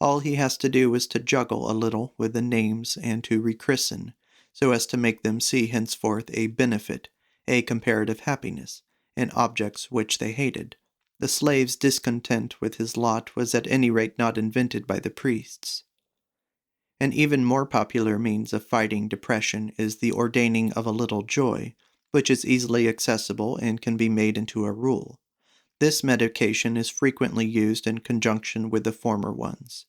all he has to do is to juggle a little with the names and to rechristen, so as to make them see henceforth a benefit, a comparative happiness, in objects which they hated. The slave's discontent with his lot was at any rate not invented by the priests. An even more popular means of fighting depression is the ordaining of a little joy, which is easily accessible and can be made into a rule. This medication is frequently used in conjunction with the former ones.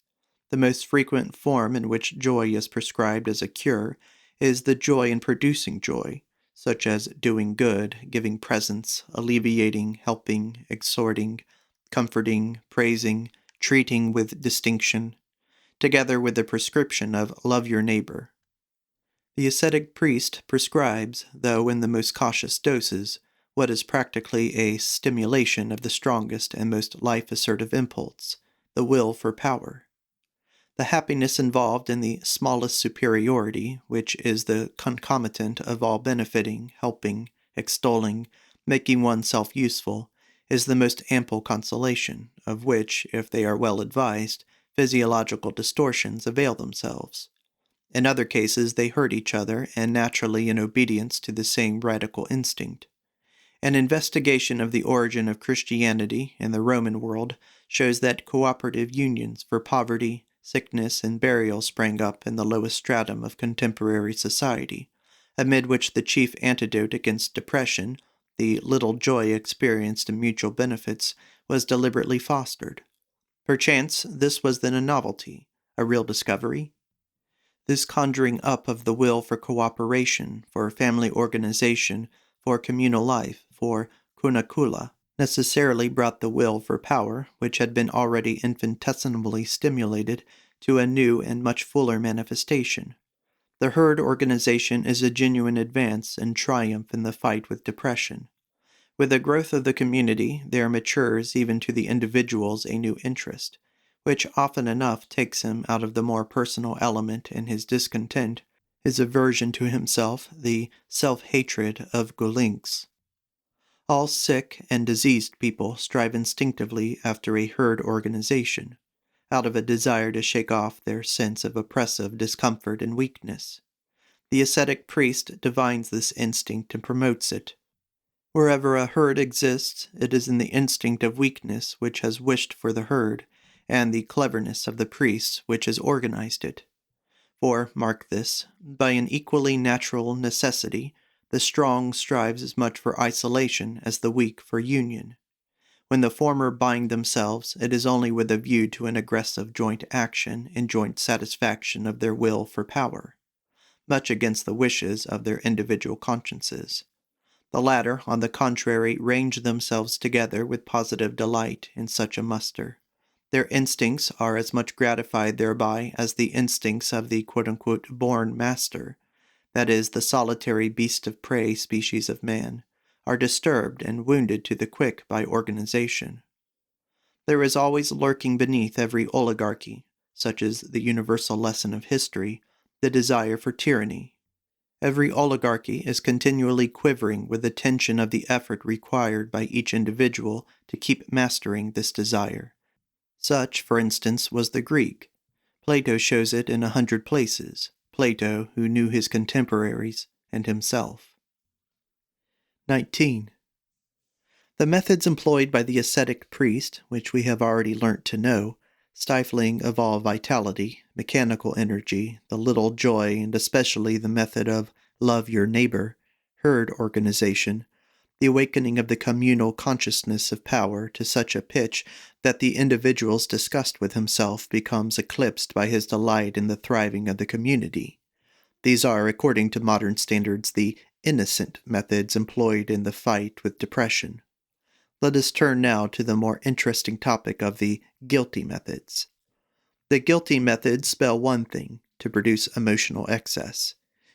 The most frequent form in which joy is prescribed as a cure is the joy in producing joy, such as doing good, giving presents, alleviating, helping, exhorting, comforting, praising, treating with distinction, together with the prescription of love your neighbor. The ascetic priest prescribes, though in the most cautious doses, what is practically a stimulation of the strongest and most life-assertive impulse, the will for power. The happiness involved in the smallest superiority, which is the concomitant of all benefiting, helping, extolling, making oneself useful, is the most ample consolation, of which, if they are well advised, physiological distortions avail themselves. In other cases they hurt each other, and naturally in obedience to the same radical instinct. An investigation of the origin of Christianity in the Roman world shows that cooperative unions for poverty, sickness, and burial sprang up in the lowest stratum of contemporary society, amid which the chief antidote against depression, the little joy experienced in mutual benefits, was deliberately fostered. Perchance this was then a novelty, a real discovery? This conjuring up of the will for cooperation, for family organization, for communal life, for kunakula, necessarily brought the will for power, which had been already infinitesimally stimulated, to a new and much fuller manifestation. The herd organization is a genuine advance and triumph in the fight with depression. With the growth of the community, there matures even to the individuals a new interest, which often enough takes him out of the more personal element in his discontent, his aversion to himself, the self-hatred of Golinks. All sick and diseased people strive instinctively after a herd organization, out of a desire to shake off their sense of oppressive discomfort and weakness. The ascetic priest divines this instinct and promotes it. Wherever a herd exists, it is in the instinct of weakness which has wished for the herd, and the cleverness of the priests which has organized it. For, mark this, by an equally natural necessity, the strong strives as much for isolation as the weak for union. When the former bind themselves, it is only with a view to an aggressive joint action and joint satisfaction of their will for power, much against the wishes of their individual consciences. The latter, on the contrary, range themselves together with positive delight in such a muster. Their instincts are as much gratified thereby as the instincts of the quote-unquote born master, that is, the solitary beast of prey species of man, are disturbed and wounded to the quick by organization. There is always lurking beneath every oligarchy, such is the universal lesson of history, the desire for tyranny. Every oligarchy is continually quivering with the tension of the effort required by each individual to keep mastering this desire. Such, for instance, was the Greek. Plato shows it in 100 places, Plato who knew his contemporaries and himself. 19. The methods employed by the ascetic priest, which we have already learnt to know, stifling of all vitality, mechanical energy, the little joy, and especially the method of love your neighbor, herd organization, the awakening of the communal consciousness of power to such a pitch that the individual's disgust with himself becomes eclipsed by his delight in the thriving of the community. These are, according to modern standards, the innocent methods employed in the fight with depression. Let us turn now to the more interesting topic of the guilty methods. The guilty methods spell one thing, to produce emotional excess,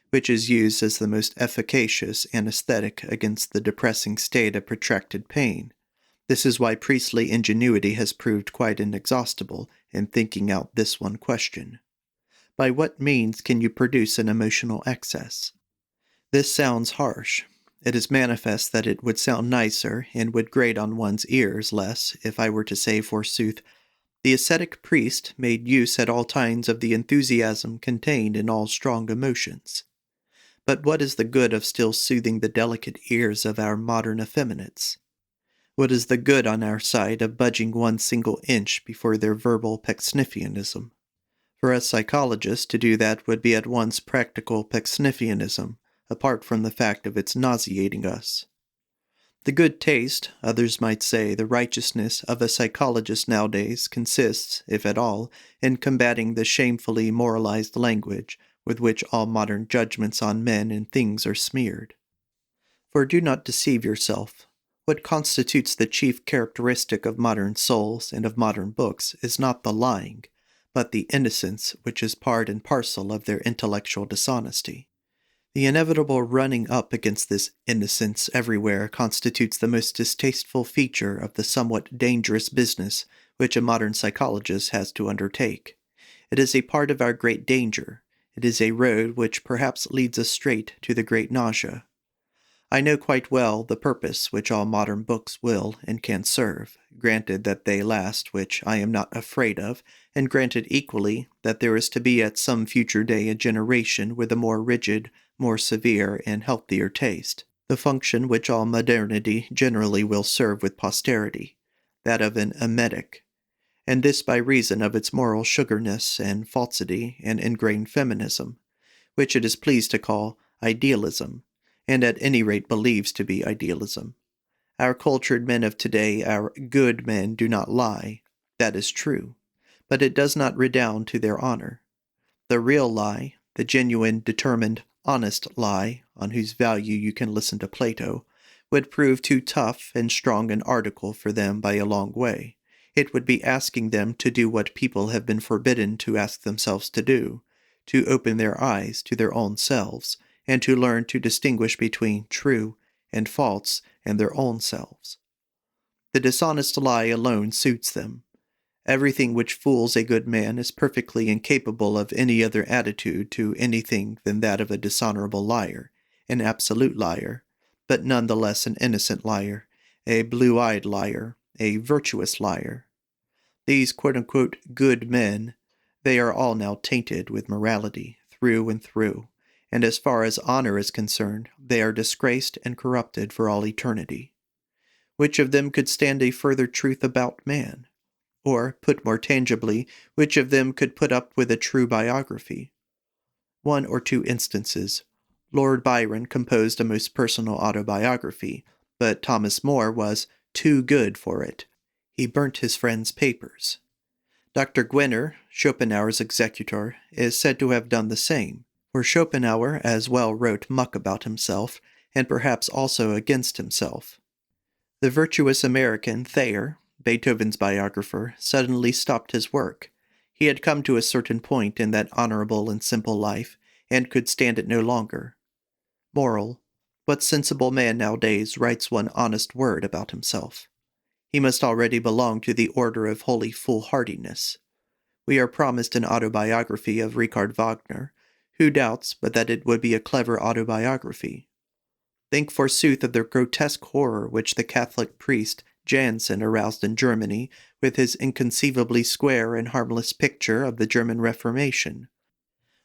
which is used as the most efficacious anesthetic against the depressing state of protracted pain. This is why priestly ingenuity has proved quite inexhaustible in thinking out this one question. By what means can you produce an emotional excess? This sounds harsh. It is manifest that it would sound nicer and would grate on one's ears less if I were to say, forsooth, the ascetic priest made use at all times of the enthusiasm contained in all strong emotions. But what is the good of still soothing the delicate ears of our modern effeminates? What is the good on our side of budging one single inch before their verbal Pecksniffianism? For us psychologists, to do that would be at once practical Pecksniffianism, apart from the fact of its nauseating us. The good taste, others might say the righteousness of a psychologist nowadays consists, if at all, in combating the shamefully moralized language with which all modern judgments on men and things are smeared. For do not deceive yourself. What constitutes the chief characteristic of modern souls and of modern books is not the lying, but the innocence which is part and parcel of their intellectual dishonesty. The inevitable running up against this innocence everywhere constitutes the most distasteful feature of the somewhat dangerous business which a modern psychologist has to undertake. It is a part of our great danger. It is a road which perhaps leads us straight to the great nausea. I know quite well the purpose which all modern books will and can serve, granted that they last, which I am not afraid of, and granted equally that there is to be at some future day a generation with a more rigid, more severe, and healthier taste, the function which all modernity generally will serve with posterity, that of an emetic, and this by reason of its moral sugarness and falsity and ingrained feminism, which it is pleased to call idealism, and at any rate believes to be idealism. Our cultured men of today, our good men, do not lie. That is true. But it does not redound to their honor. The real lie, the genuine, determined, honest lie, on whose value you can listen to Plato, would prove too tough and strong an article for them by a long way. It would be asking them to do what people have been forbidden to ask themselves to do, to open their eyes to their own selves, and to learn to distinguish between true and false and their own selves. The dishonest lie alone suits them. Everything which fools a good man is perfectly incapable of any other attitude to anything than that of a dishonorable liar, an absolute liar, but none the less an innocent liar, a blue-eyed liar, a virtuous liar. These quote-unquote good men, they are all now tainted with morality, through and through, and as far as honor is concerned, they are disgraced and corrupted for all eternity. Which of them could stand a further truth about man? Or, put more tangibly, which of them could put up with a true biography? One or two instances. Lord Byron composed a most personal autobiography, but Thomas More was, too good for it. He burnt his friend's papers. Dr. Gwenner, Schopenhauer's executor, is said to have done the same, for Schopenhauer as well wrote muck about himself, and perhaps also against himself. The virtuous American Thayer, Beethoven's biographer, suddenly stopped his work. He had come to a certain point in that honorable and simple life, and could stand it no longer. Moral: what sensible man nowadays writes one honest word about himself? He must already belong to the order of holy foolhardiness. We are promised an autobiography of Richard Wagner. Who doubts but that it would be a clever autobiography? Think forsooth of the grotesque horror which the Catholic priest Jansen aroused in Germany with his inconceivably square and harmless picture of the German Reformation.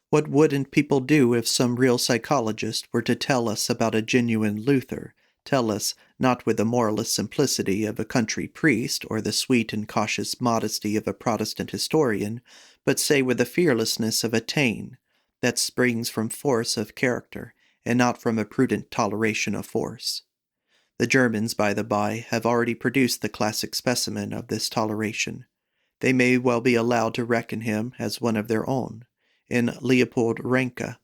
What wouldn't people do if some real psychologist were to tell us about a genuine Luther, tell us, not with the moralist simplicity of a country priest or the sweet and cautious modesty of a Protestant historian, but say with the fearlessness of a Taine, that springs from force of character, and not from a prudent toleration of force. The Germans, by the by, have already produced the classic specimen of this toleration. They may well be allowed to reckon him as one of their own, in Leopold Ranke,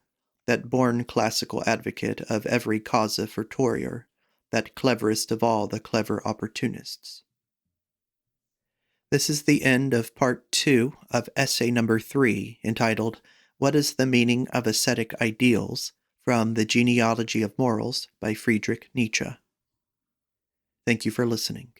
that born classical advocate of every causa fortior, that cleverest of all the clever opportunists. This is the end of Part 2 of Essay Number 3, entitled, What is the Meaning of Ascetic Ideals? From the Genealogy of Morals by Friedrich Nietzsche. Thank you for listening.